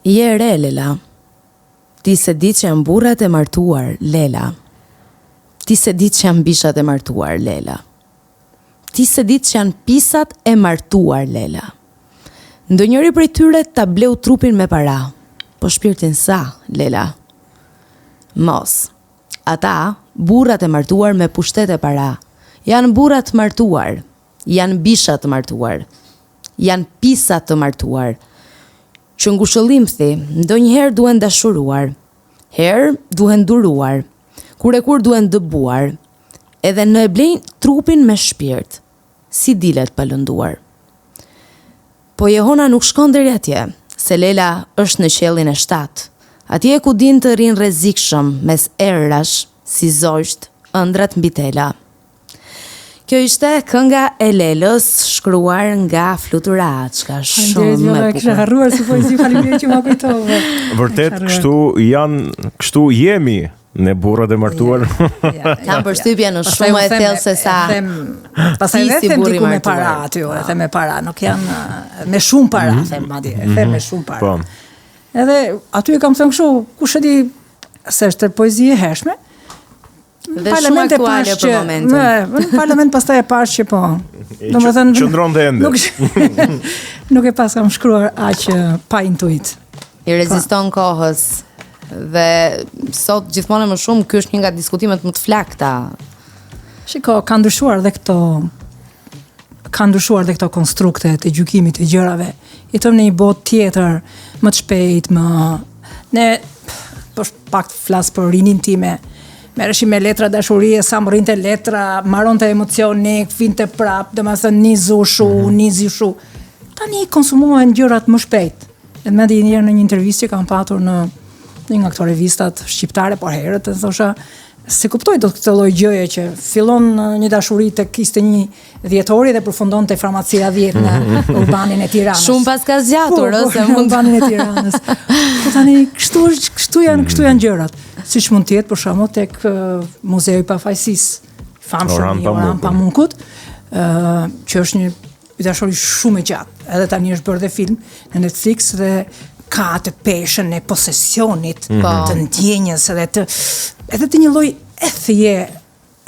Je re, Lela. Ti se di që janë burrat e martuar, Lela. Ti se di që janë bishat e martuar, Lela. Ti se di që janë pisat e martuar, Lela. Ndonjëri prej tyre ta bleu trupin me para, po shpirtin sa, Lela. Mos. Ata, burrat e martuar me pushtet e para, janë burrat martuar, janë bishat martuar, janë pisat të martuar, që ngushëllim thi, ndonjëherë duhen dashuruar, herë duhen duruar, kur e kur duhen dëbuar, edhe në e blejnë trupin me shpirt, si dilet pa lënduar. Po Jehona nuk shkon deri atje, se Lela është në qellin e 7, atje ku din të rinë rrezikshëm mes errash, si zosht, ëndrat mbi tela. Kjo ishte kënga e Lelës, shkruar nga Fluturaçka, shumë e bukur. Kisha harruar si poezi, faleminderit që ma kujtove. Vërtet, kështu jemi ne burrat e martuar. Kam përshtypjen në shumë e thellë se sa. Pastaj edhe them diku me para aty, edhe me para, nuk janë me shumë para, them madje, them me shumë para. Edhe aty e kam thënë kështu, kush e di se është poezi e hershme. Dhe shumë aktuale për momentin. Në parlament pastaj e pash që po. Domethënë qëndron dhe ende. Nuk e pas kam shkruar aq pa intuit. I reziston kohës. Dhe sot gjithmonë më shumë ky është një nga diskutimet më të flakta. Shiko, ka ndryshuar dhe këto konstrukte të gjykimit të gjërave. Jetojmë në një botë tjetër, më të shpejt, ne për pak flas për rinin time. Merreshi me letra dashurie, sa më rrinte letra, marronte emocionik, vinte prap, domethënë nizushu. Tani konsumohen gjërat më shpejt. Dhe më di një herë në një intervistë që kam patur në një nga këto revistat shqiptare, por herët e thosha se kuptoj do këtë lloj gjëje që fillon një dashuri tek 21 dhjetori dhe përfundon te farmacia 10 në urbanin e Tiranës. Shumë pas ka zgjatur, ose mund urbanin e Tiranës. Po tani kështu janë gjërat. Siç mund të jetë për shembull tek Muzeu i Pafajësisë, famshëm i Orhan Pamukut, që është një dashuri shumë e gjatë. Edhe tani është bërë dhe film në Netflix dhe ka të peshën e posesionit, të ndjenjës edhe të një lloj ethje,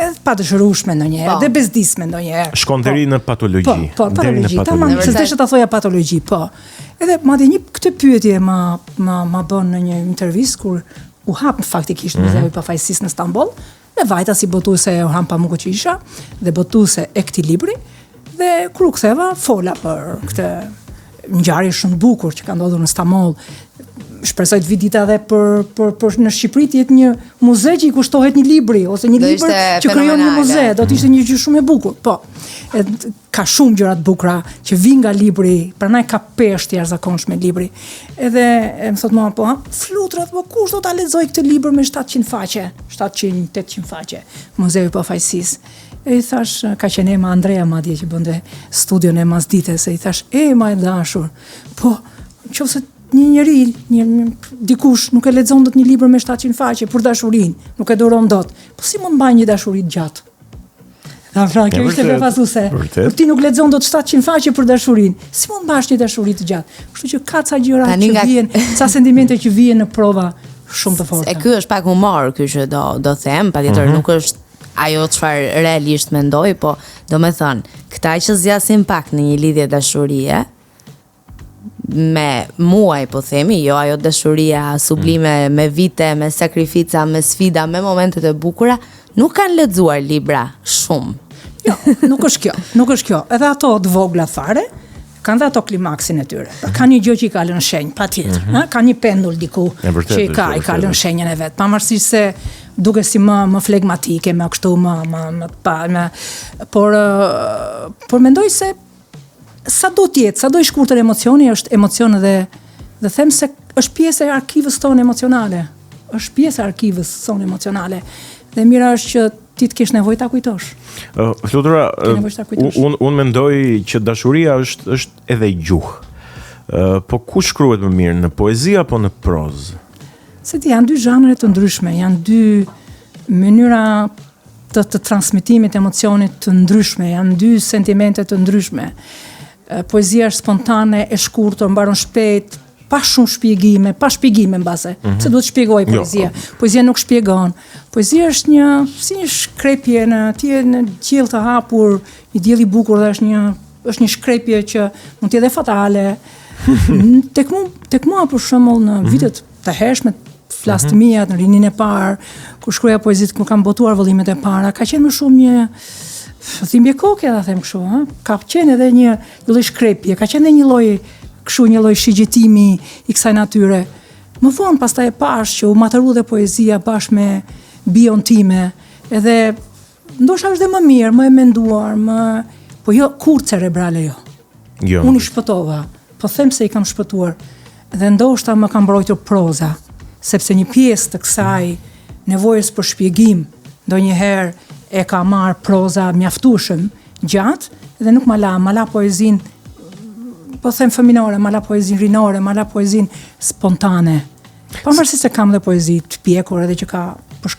edhe pa dëshirueshme ndonjëherë, edhe bezdisme ndonjëherë. Shkon deri në patologji. Po, patologji. Tamam, se desha ta thoja patologji, po. Edhe madje këtë pyetje ma bën në një intervistë kur u hap faktikisht Muzeu i Pafajësisë në Stamboll, dhe vajta si botuese e Orhan Pamukut që isha, dhe botuese e këtij libri, dhe kur u ktheva fola për këtë ngjarje shumë bukur që ka ndodhur në Stamboll. Shpresoj të vi dita edhe për në Shqipëri të jetë një muze që i kushtohet një libri ose një libër që krijon një muze, do të ishte një gjë shumë e bukur. Po. Ka shumë gjëra të bukura që vijnë nga libri, prandaj ka peshë të jashtëzakonshme libri. Edhe më thot mua, po, flutrat, po kush do ta lexoj këtë libër me 700 faqe, 700-800 faqe, Muzeu i Pafajësisë. E i thash, ka qenë Ema Andrea madje që bënte studion e masdites, e i thash, ma e dashur, po, nëse një njeri, dikush nuk e lexon dot një libër me 700 faqe për dashurinë, nuk e duron dot, po si mund mbaj një dashuri të gjatë? Kjo ishte befasuese. Kur ti nuk lexon dot 700 faqe për dashurinë, si mund mbash një dashuri të gjatë? Kështu që ka ca gjëra që vijnë, ca sentimente që vijnë në prova shumë të forta. E ky është pak humor, ky që do them, patjetër nuk është ajo çfarë realisht mendoj, po do me thënë, këta që zgjasin pak në një lidhje dashurie, me muaj po themi, jo ajo dashuria sublime me vite, me sakrifica, me sfida, me momentet e bukura, nuk kanë lexuar libra shumë. Jo, nuk është kjo. Edhe ato të vogla fare, kanë dhe ato klimaksin e tyre. Ka një gjë që i ka lënë shenjë, patjetër. Ka një pendull diku që i ka lënë shenjën e vet. Pavarësisht se duke si më flegmatike, më kështu, por mendoj se sa do i shkurtër emocioni, është emocion dhe them se është pjesë e arkivës tonë emocionale. Është pjesë e arkivës tonë emocionale. Dhe mira është që ti të kesh nevojë ta kujtosh. Flutura, unë mendoj që dashuria është edhe gjuhë. Po ku shkruhet më mirë, në poezi apo në prozë? Se ti janë dy zhanre të ndryshme, janë dy mënyra të transmetimit emocionit të ndryshme, janë dy sentimente të ndryshme. Poezia është spontane, e shkurtër, mbaron shpejt, pa shumë shpjegime, pa shpjegime mbase, se duhet shpjegoj poezia. Poezia nuk shpjegon. Poezia është si një shkrepje në qiell të hapur, një diell I bukur dhe është një shkrepje që mund të jetë fatale. Tek mua për shembull në vitet të hershme, flas të mia në rinin e parë, kur shkruaja poezit, kur kam botuar vëllimet e para, ka qenë më shumë një thimbje koke, ta them kështu, ha? Ka qenë edhe një lloj shkrepje, ka qenë një lloj shigjetimi I kësaj natyre. Më vonë pastaj e pash që u matëru dhe poezia bashkë me bion time, edhe ndoshta është dhe më mirë, më e menduar, po jo kur cerebrale jo. Unë I shpëtova, po them se I kam shpëtuar, dhe ndoshta më kam mbrojtur proza, sepse një pjesë të kësaj nevojës për shpjegim ndonjëherë e ka marrë proza mjaftueshëm gjatë dhe nuk ma la poezin, po them fëminore, ma la poezin rinore, ma la poezin spontane. Pavarësisht se kam dhe poezi të pjekur edhe që ka për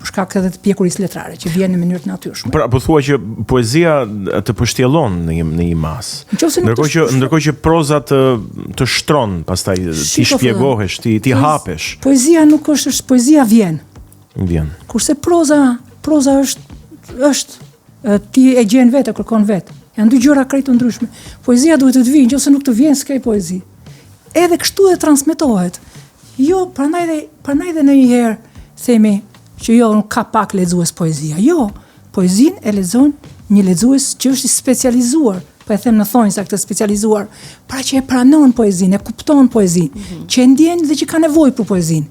shkak edhe të pjekurisë letrare që vjen në mënyrë të natyrshme. Pra, po thua që poezia të përshtjellon në një masë. Ndërkohë që proza të shtron, pastaj ti shpjegohesh, ti hapesh. Poezia nuk është poezia vjen. Kurse proza është ti e gjen vetë, kërkon vetë. Janë dy gjëra krejt të ndryshme. Poezia duhet të vijë, nëse nuk të vjen s'ka poezi. Edhe kështu e transmetohet. Jo, prandaj dhe ndonjëherë themi që jo, nuk ka pak lexues poezia. Jo, poezin e lexon një lexues që është I specializuar, po e them në thonjza këtë specializuar, pra që e pranon poezin, e kupton poezin, që e ndjen dhe që ka nevojë për poezin.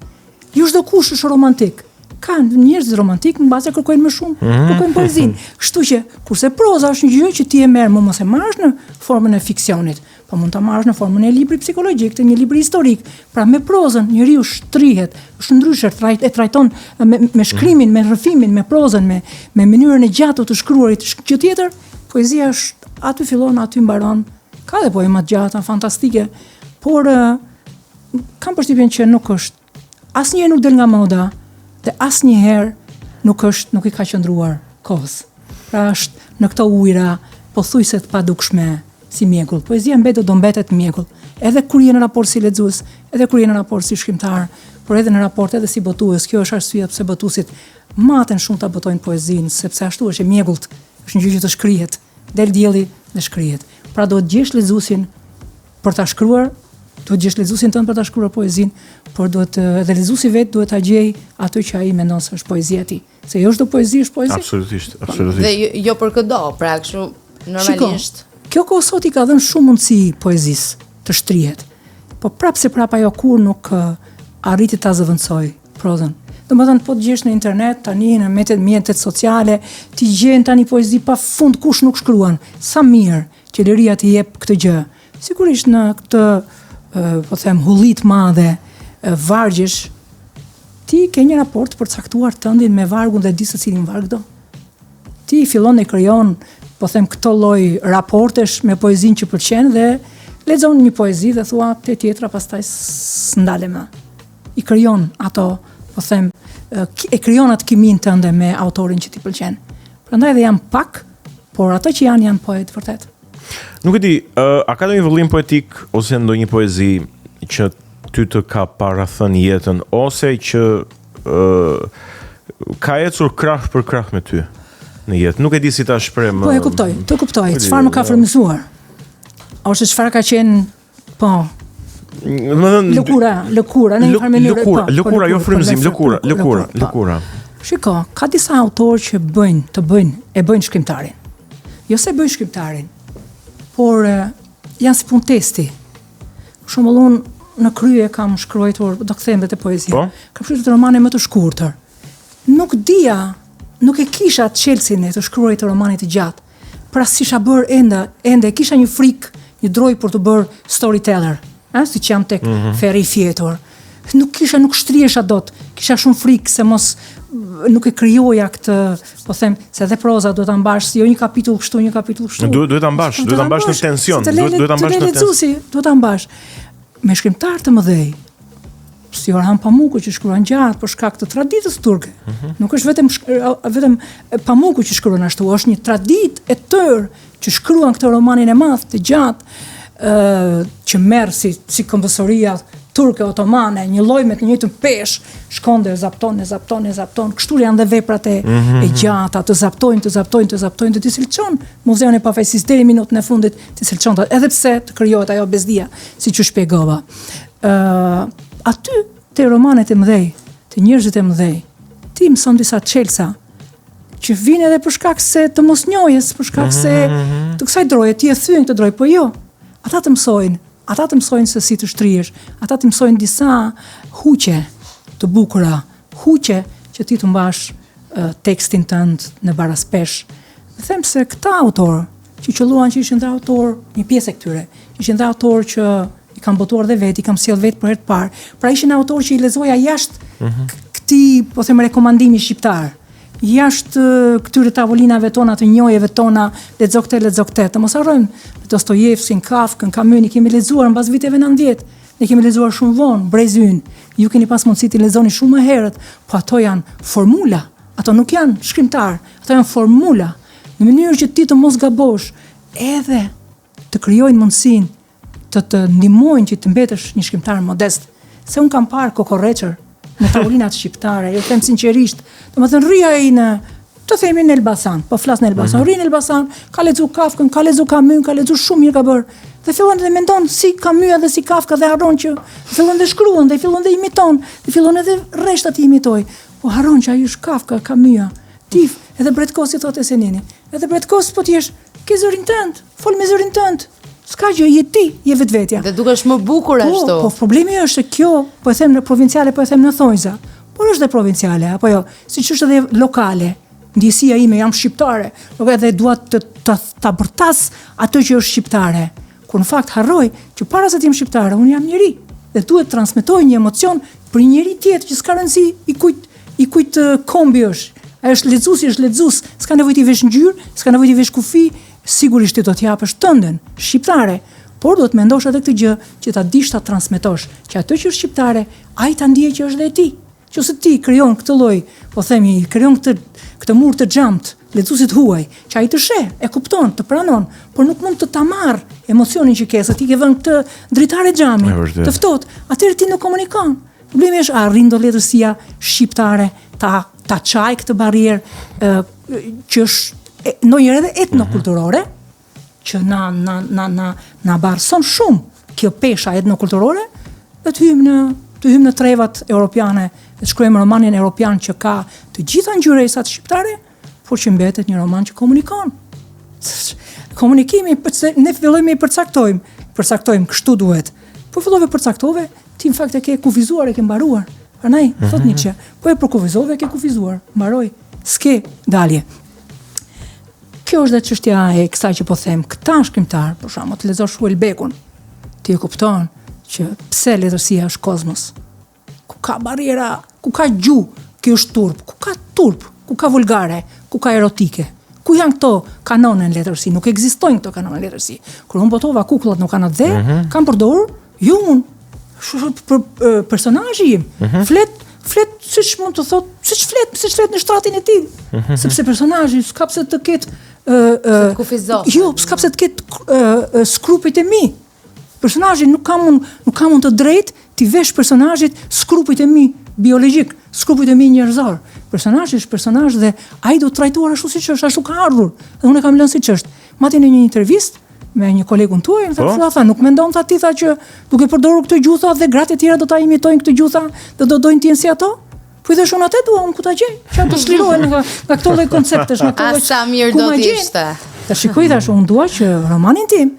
Jo çdo kush është romantik. Ka njerëz romantik në bazë kërkojnë më shumë, kërkojnë poezin. Kështu që kurse proza është një gjë që ti e merr, mos e marrësh në formën e fiksionit, po mund ta marrësh në formën e librit psikologjik, të një libri historik. Pra me prozën njeriu shtrihet, është ndryshe, e trajton me shkrimin, me rrëfimin, me prozën, me mënyrën e gjatë të shkruarit. Gjë tjetër, poezia është aty fillon, aty mbaron. Ka dhe poema të gjata, fantastike, por kam përshtypjen që nuk është, asnjëherë nuk del nga moda, dhe asnjëherë nuk I ka qëndruar kohës. Pra është në këto ujëra pothuajse të padukshme si mjegull. Poezia do mbetet mjegull, edhe kur je në raport si lexues, edhe kur je në raport si shkrimtar, por edhe në raport edhe si botues. Kjo është arsyeja pse botuesit maten shumë ta botojnë poezinë, sepse ashtu është e mjegullt, është një gjë që të shkrihet, del dielli dhe shkrihet. Pra duhet gjesh lexuesin për ta shkruar, duhet gjesh lexuesin tënd për ta shkruar poezinë, por duhet edhe lexuesi vet duhet ta gjej atë që ai mendon se është poezia e tij. Se jo çdo poezi është poezi. Absolutisht. Dhe jo për këdo, pra kështu normalisht. Kjo kohë sot I ka dhënë shumë mundësi poezisë të shtrihet. Po prapë ajo kur nuk arriti ta zëvendësoj prozën. Domethënë po të gjesh në internet tani në mjetet sociale, ti gjen tani poezi pafund, kush nuk shkruan. Sa mirë që liria të jep këtë gjë. Sigurisht në këtë po them hullit madhe vargjesh, ti ke një raport për caktuar tëndin me vargun dhe di se cilin varg do. Ti fillon e krijon, po them këto lloj raportesh me poezinë që pëlqen dhe lexon një poezi dhe thua te tjetra pastaj s'ndale më. I krijon ato, po them, e krijon atë kimin tënde me autorin që ti pëlqen. Prandaj dhe janë pak, por ato që janë poet vërtet. Nuk e di, a ka ndonjë vëllim poetik ose ndonjë poezi që ty të ka parathënë jetën ose që ka ecur krah për krah me ty në jetë? Nuk e di si ta shpreh më. Po e kuptoj, të kuptoj. Çfarë më ka frymëzuar? Ose çfarë ka qenë, po. Lëkura në një farë mënyrë. Lëkura, jo frymëzim, lëkura. Shiko, ka disa autorë që e bëjnë shkrimtarin. Jo se bëjnë shkrimtarin, por janë si punë testi. Për shembull, unë në krye kam shkruar, do të them vetë poezi. Kam shkruar romane më të shkurtër. Nuk e kisha të çelësin e të shkruarit të romanit të gjatë. Pra s'isha bër ende kisha një frikë, një droj për të bërë storyteller, si që jam tek Ferri I Fjetur. Nuk shtriesha dot, kisha shumë frikë se mos nuk e krijoja këtë, po them, se edhe proza duhet ta mbash, jo një kapitull kështu, një kapitull kështu. Duhet ta mbash në tension, duhet ta mbash në tension. Duhet ta mbash. Me shkrimtar të mëdhej, si Orhan Pamukku që shkruan gjatë për shkak të traditës turke. Nuk është vetëm Pamukku që shkruan ashtu, është një traditë e tërë që shkruan këtë romanin e madh të gjatë. që merr si kombësoria turke otomane, një lloj me të njëjtën peshë, shkonde zapton, kështu janë dhe veprat e gjata, të zaptojnë, të silçon muzeun e pafajësisë deri minutën e fundit, të silçon, edhe pse të krijohet ajo bezdia, siç u shpjegova. Aty te romanet e mëdhej, te njerëzit e mëdhej, ti mëson disa çelësa që vinë edhe për shkak se të mosnjohjes, për shkak se të kësaj droje, ti e thyen këtë drojë, po jo. Ata të mësojnë se si të shtrihesh, ata të mësojnë disa huqe të bukura, huqe që ti të mbash tekstin tënd në baraspesh. Dhe them se këta autor që qëlluan që ishin dhe autor, një pjesë e këtyre, ishin dhe autor që i kam botuar dhe vetë, i kam sjell vetë për herë të parë. Pra ishin autor që i lexoja jashtë këtij, po them, rekomandimi shqiptar. Jashtë këtyre tavolinave tona të njohjeve tona, lexo këtë, të mos harrojmë Dostojevskin, Kafkën, Camusin, kemi lexuar mbas viteve 90. Ne kemi lexuar shumë vonë, Brezyn. Ju keni pas mundësi të lexoni shumë më herët, po ato janë formula. Ato nuk janë shkrimtar, ato janë formula. Në mënyrë që ti të mos gabosh, edhe të krijojnë mundësinë të ndihmojnë që të mbetesh një shkrimtar modest. Se un kam parë kokorreçër në tavolinat shqiptare, ju them sinqerisht, domethënë rria ai në, të themi, në Elbasan, po flas në Elbasan, rri në Elbasan, ka lexuar Kafkën, ka lexuar Camusin, ka lexuar shumë mirë ka bërë. Dhe fillon dhe mendon si Camus dhe si Kafka dhe harron që fillon dhe shkruan dhe fillon dhe imiton, dhe fillon edhe rreshtat të imitoj. Po harron që ai është Kafka, Camus. Tif, edhe Bretkosi thotë Senini. Edhe Bretkosi po ti ke zërin tënd, fol me zërin tënd. S'ka gjë, je ti, je vetvetja. Dhe dukesh më bukur ashtu. Po problemi është kjo, po e them në provinciale, po e them në thonjza. Por është dhe provinciale, apo jo, siç është edhe lokale. Ndjesia ime, jam shqiptare, nuk edhe dua ta bërtas atë që është shqiptare. Kur në fakt harroj që para se të jem shqiptare, unë jam njeri dhe duhet të transmetoj një emocion për një njeri tjetër që s'ka rëndësi i kujt kombi është. Ai është lexues, s'ka nevojë të vesh ngjyrë, s'ka nevojë të vesh kufi, sigurisht ti do të japësh tëndën shqiptare, por do të mendosh edhe këtë gjë që ta dish ta transmetosh, që atë që është shqiptare, ai ta ndjej që është dhe e ti. Qëse ti krijon këtë lloj, po themi, krijon këtë mur të xhamt, lexuesit huaj, që ai të sheh, e kupton, të pranon, por nuk mund të ta marr emocionin që ke, se ti ke vënë këtë dritare xhami, të ftohtë, atëherë ti nuk komunikon. Problemi është arrin do letërsia shqiptare ta çaj këtë barrierë që është ndonjëherë edhe etnokulturore, që na barson shumë kjo pesha etnokulturore, dhe të hymë në trevat europiane, dhe shkruajmë romanin europian që ka të gjitha ngjyresat shqiptare, por që mbetet një roman që komunikon. Komunikimi, ne fillojmë i përcaktojmë, kështu duhet. Po fillove përcaktove, ti në fakt e ke kufizuar, e ke mbaruar. Prandaj, thot Nietzsche, po e përkufizove, e ke kufizuar, mbaroj, s'ke dalje. Kjo është dhe çështja e kësaj që po them, këta shkrimtar, për shembull, të lexosh Houellebecun, ti e kupton që pse letërsia është kozmos. Ku ka barriera, ku ka gjuhë, kjo është turp, ku ka vulgare, ku ka erotike. Ku janë këto kanone në letërsi? Nuk ekzistojnë këto kanone në letërsi. Kur unë botova kukullat nuk kanë dhe, kam përdorur, jo unë, personazhi im, flet siç mund të thot, siç flet në shtratin e tij. Sepse personazhi s'ka pse të ketë s'ka pse të ketë skrupujt e mi. Personazhi nuk ka mund të drejtë ti vesh personazhit skrupujt e mi biologjik, skrupujt e mi njerëzor. Personazhi është personazh dhe ai do të trajtuar ashtu siç është, ashtu ka ardhur. Dhe unë e kam lënë siç është. Madje në një intervistë me një kolegun tuaj, tha, nuk mendon ti që duke përdorur këtë gjutha dhe gratë e tjera do ta imitojnë këtë gjutha dhe do dojnë të jenë si ato? Po i thash unë atë dua, unë ku ta gjej? Çfarë të shlirohen nga këto lloj konceptesh, nga këto. Sa mirë do të ishte. Ta shikoj tash, unë dua që romanin tim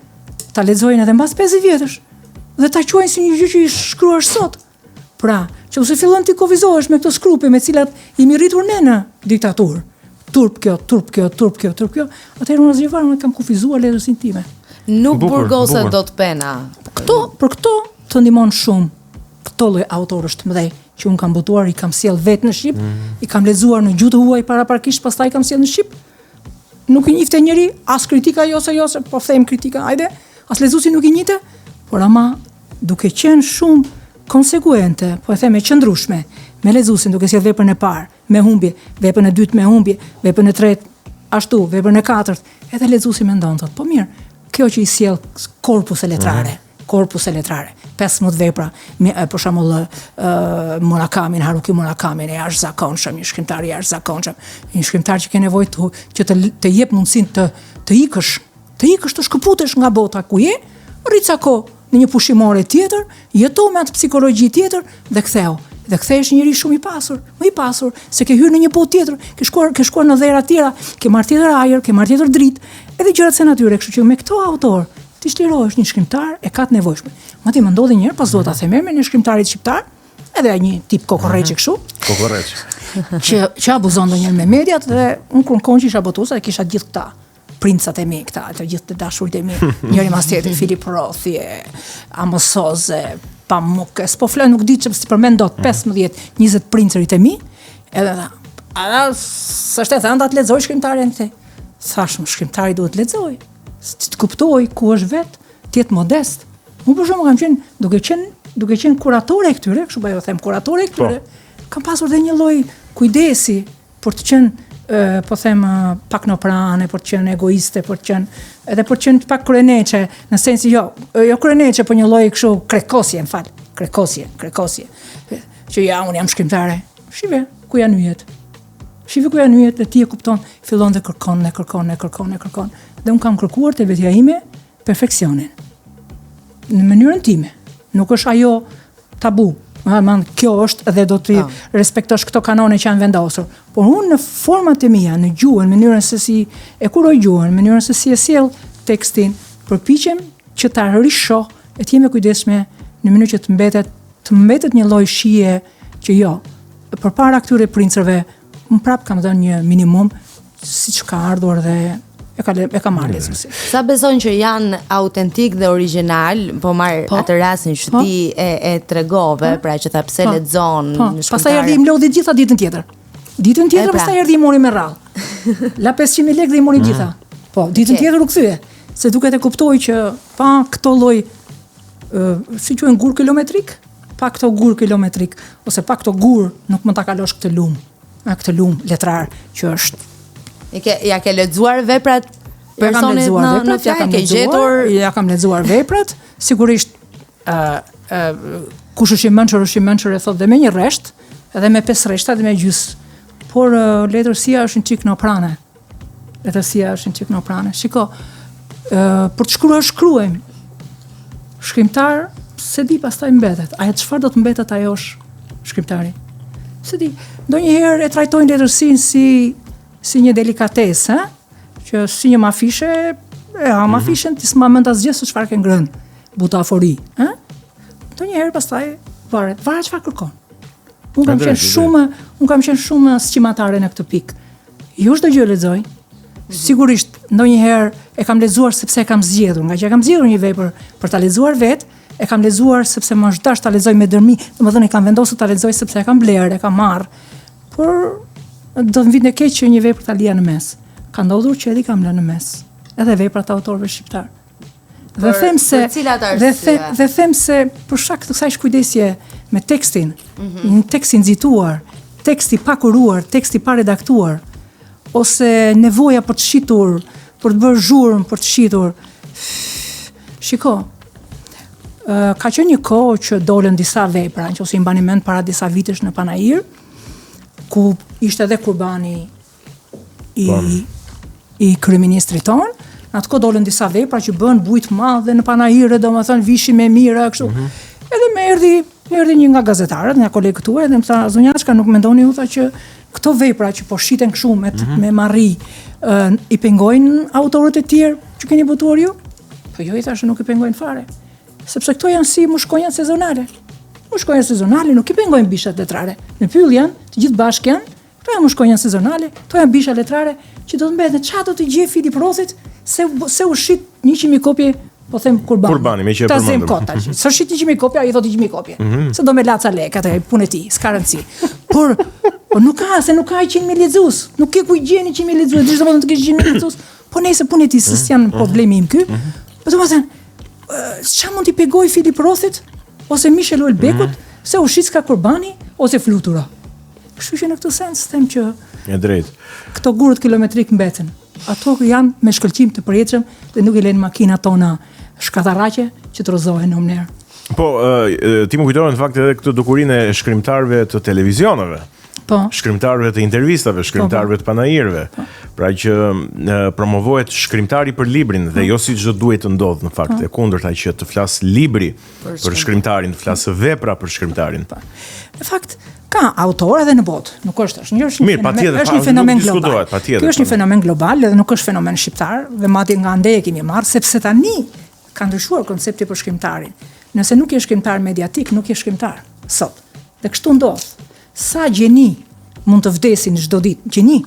ta lexojnë edhe mbas 50 vjetësh dhe ta quajnë si një gjë që i shkruar sot. Pra, që ose fillon ti kufizohesh me këto skrupe me cilat jemi rritur ne në diktaturë. Turp kjo, atëherë unë asgjë fare, unë kam kufizuar letërsinë time. Nuk burgoset dot pena. Për këto të ndihmon shumë këto lloj autorësh të mëdhej që unë kam botuar, i kam sjell vetë në shqip, i kam lexuar në gjuhë të huaj paraprakisht, pastaj kam sjell në shqip. Nuk i njihte njëri, as kritika jose, po them kritika, hajde, as lexuesi nuk i njihte, por ama duke qenë shumë konsekuente, po e them e qëndrueshme, me lexuesin duke sjell veprën e parë, me humbje, veprën e dytë me humbje, veprën e tretë ashtu, veprën e katërt, edhe lexuesi mendon thotë, po mirë, kjo që I sjell korpuse letrare. 15 vepra, për shembull Murakami, Haruki Murakami, I jashtëzakonshëm, një shkrimtar I jashtëzakonshëm, një shkrimtar që ka nevojë që të jep mundësinë të ikësh, të shkëputesh nga bota ku je, rrit sa kohë në një pushimore tjetër, jeto me atë psikologji tjetër dhe ktheu. Dhe kthehesh njëri shumë më I pasur, se ke hyrë në një botë tjetër, ke shkuar në dhera tjera, ke marrë tjetër ajër, ke marrë tjetër dritë, edhe gjërat se natyre, kështu që me këto autor ti shlirohesh një shkrimtar e ka të nevojshme. Madje më ndodhi një herë pas duhet ta them me një shkrimtarit shqiptar, edhe një tip kokorreçi kështu. Kokorreç. që abuzon ndonjëherë me mediat dhe unë kur konçi isha botuesa e kisha gjithë këta princat e mi këta, të gjithë të dashurit e mi, njëri mas tjetrit, Filip Rothi, Amosoze, Pamukes, po flet nuk di që si përmend dot 15-20 princerit e mi, edhe s'është e thënë ta lexoj shkrimtarin këtë. Thashëm, shkrimtari duhet lexoj, të kuptoj ku është vet, të jetë modest. Unë për shembull kam qenë duke qenë kuratore e këtyre, kështu bëjë them kuratore e këtyre, kam pasur dhe një lloj kujdesi për të qenë po them pak noprane, për të qenë egoiste, për të qenë pak kreneçe, në sensi jo kreneçe, por një lloj kështu krekosje, krekosje. Që ja unë jam shkrimtare. Shive ku janë yjet, dhe ti e kupton, fillon dhe kërkon. Dhe unë kam kërkuar te vetja ime perfeksionin. Në mënyrën time. Nuk është ajo tabu. Kjo është dhe do të respektosh këto kanone që janë vendosur. Por unë në format e mia, në gjuhën, mënyrën se si e kuroj gjuhën, mënyrën se si e sjell tekstin, përpiqem që ta rishoh e të jem e kujdesshme në mënyrë që të mbetet një lloj shije që jo, përpara këtyre princërve, unë prap kam dhënë një minimum siç ka ardhur dhe e ka marrë lezetësi. Sa beson që janë autentik dhe original, po marr atë rastin që ti e tregove, pra që tha pse lexon në shkrimtar. Pastaj erdhi më lodhi gjitha ditën tjetër. Pastaj erdhi mori me rradh. La 500.000 lekë dhe I mori gjitha. Po, ditën tjetër u kthye, se duket e kuptoi që pa këto lloj si quhen gur kilometrik, pa këto gur kilometrik ose pa këto gur nuk mund ta kalosh këtë lum letrar që është Ja ke lexuar veprat personit në fjalë, ke gjetur? Ja kam lexuar veprat, sigurisht kush është I mençur e thot dhe me një rresht, edhe me 5 rreshta dhe me gjys. Por letërsia është një çik noprane. Shiko, për të shkruar shkruajmë. Shkrimtar se di pastaj mbetet. Ajo çfarë do të mbetet ajo është shkrimtari. Se di, ndonjëherë e trajtojnë letërsinë si një delikatesë, që si një mafishe, mafishen ti s'ma mend asgjë se çfarë ke ngrënë, butafori, ndonjëherë pastaj varet çfarë kërkon. Unë kam qenë shumë sqimatare në këtë pikë. Jo çdo gjë lexoj. Sigurisht ndonjëherë e kam lexuar sepse e kam zgjedhur, nga që e kam zgjedhur një vepër për ta lexuar vet, e kam lexuar sepse më është dashur ta lexoj me dërmi, domethënë e kam vendosur ta lexoj sepse e kam bler, e kam marr. Por do të vinë keq që një vepër ta lija në mes. Ka ndodhur që edhe kam lënë në mes. Edhe veprat e autorëve shqiptar. Dhe them se për shkak të kësaj kujdesje me tekstin, një tekst I nxituar, tekst I pakuruar, tekst I pa redaktuar, ose nevoja për të shitur, për të bërë zhurmë, për të shitur. Shiko, ka qenë një kohë që dolën disa vepra, nëse I mbani mend para disa vitesh në Panajir, ku ishte edhe kurbani I kryeministrit ton, në atë kohë dolën disa vepra që bën bujt madhe në Panajire, domethënë vishin me mira kështu. Edhe më erdhi një nga gazetarët, nga kolegët tuaj dhe më tha, zonjashka, nuk mendoni ju tha që këto vepra që po shiten kështu me marri I pengojnë autorët e tjerë që keni botuar ju? Po jo, I thashë nuk I pengojnë fare. Sepse këto janë si mushkonjat sezonale. Mushkonjat sezonale nuk I pengojnë bishat letrare. Në pyll janë, të gjithë bashkë janë, to janë mushkonjat sezonale, to janë bisha letrare, që do të mbeten çfarë do të gjej Filip Rothit se u shit 100.000 kopje, po them kurbani me që e përmendëm. Kota. Sa shit 100.000 kopje, ai thotë 100.000 kopje. Se do me laca lekë atë punë e tij, s'ka rëndsi. Por nuk ka 100.000 lexues. Nuk ke ku I gjeni 100.000 lexues, dish domethënë të kesh 100.000 lexues. Po nëse punë e tij s'është janë problemi im ky. Po domethënë, ç'a mund t'i pegoj Filip Rothit ose Michel Houellebecut se u shit ka kurbani ose flutura. Kështu që në këtë sens them që e drejt. Këto gurët kilometrik mbeten. ato janë me shkëlqim të përjetshëm dhe nuk I lënë makinat tona shkatarraqe që të rrozohen në mënyrë. Po, ti më kujtove në fakt edhe këtë dukurinë e shkrimtarëve të televizioneve. Po. Shkrimtarëve të intervistave, shkrimtarëve të panajirëve. Pra që promovohet shkrimtari për librin dhe jo siç do duhet të ndodh në fakt, e kundërta që të flas libri për shkrimtarin, të flasë vepra për shkrimtarin. Në fakt ka autorë edhe në botë, nuk është një fenomen global. Kjo është një fenomen global dhe nuk është fenomen shqiptar, dhe madje nga ande e kemi marrë sepse tani ka ndryshuar koncepti për shkrimtarin. Nëse nuk je shkrimtar mediatik, nuk je shkrimtar sot. Dhe kështu ndodh. Sa gjeni mund të vdesin çdo ditë, gjeni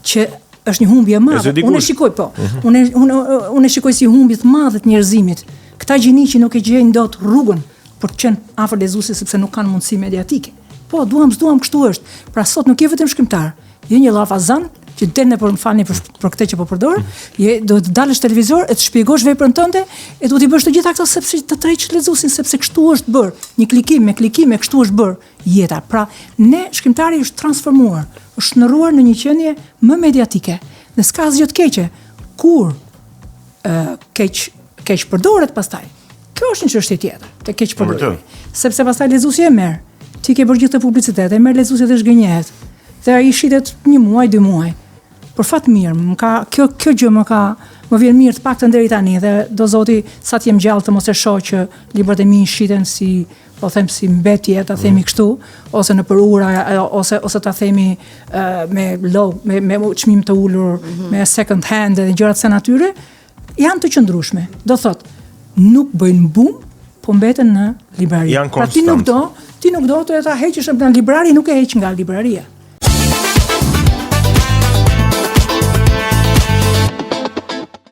që është një humbje e madhe. Unë e shikoj po. Unë e shikoj si humbje të madhe të njerëzimit. Këta gjeni që nuk e gjejnë dot rrugën për të qenë afër lezuesit sepse nuk kanë mundësi mediatike. Po, duam kështu është. Pra sot nuk je vetëm shkrimtar, je një llafazan që del në më falni për këtë që po përdor, do të dalësh televizor e të shpjegosh veprën tënde e do t'i bësh të gjitha këto sepse të tërheqësh lexuesin sepse kështu është bër. Një klikim me kështu është bër jeta. Pra, ne shkrimtari është transformuar, është shndërruar në një qenie më mediatike. Dhe s'ka asgjë të keqe. Kur keq përdoret pastaj. Kjo është një çështje tjetër, të keq përdorimi. Sepse pastaj lexuesi e merr. Ti ke bërë gjithë të publicitet, e merr lexuesi dhe zgënjehet. Dhe ai shitet 1 muaj, 2 muaj. Por fat mirë, kjo gjë më vjen mirë të paktën deri tani dhe do zoti sa të jem gjallë të mos e shoh që librat e mi shiten si, po them si mbetje, ta themi kështu, ose në për ura, ose ta themi me çmim të ulur, me second hand dhe gjërat se natyre, janë të qëndrueshme. Do thot, nuk bëjnë bum, po mbeten në librari. Janë konstant. Pra ti nuk do të ta heqësh nga librari, nuk e heq nga libraria.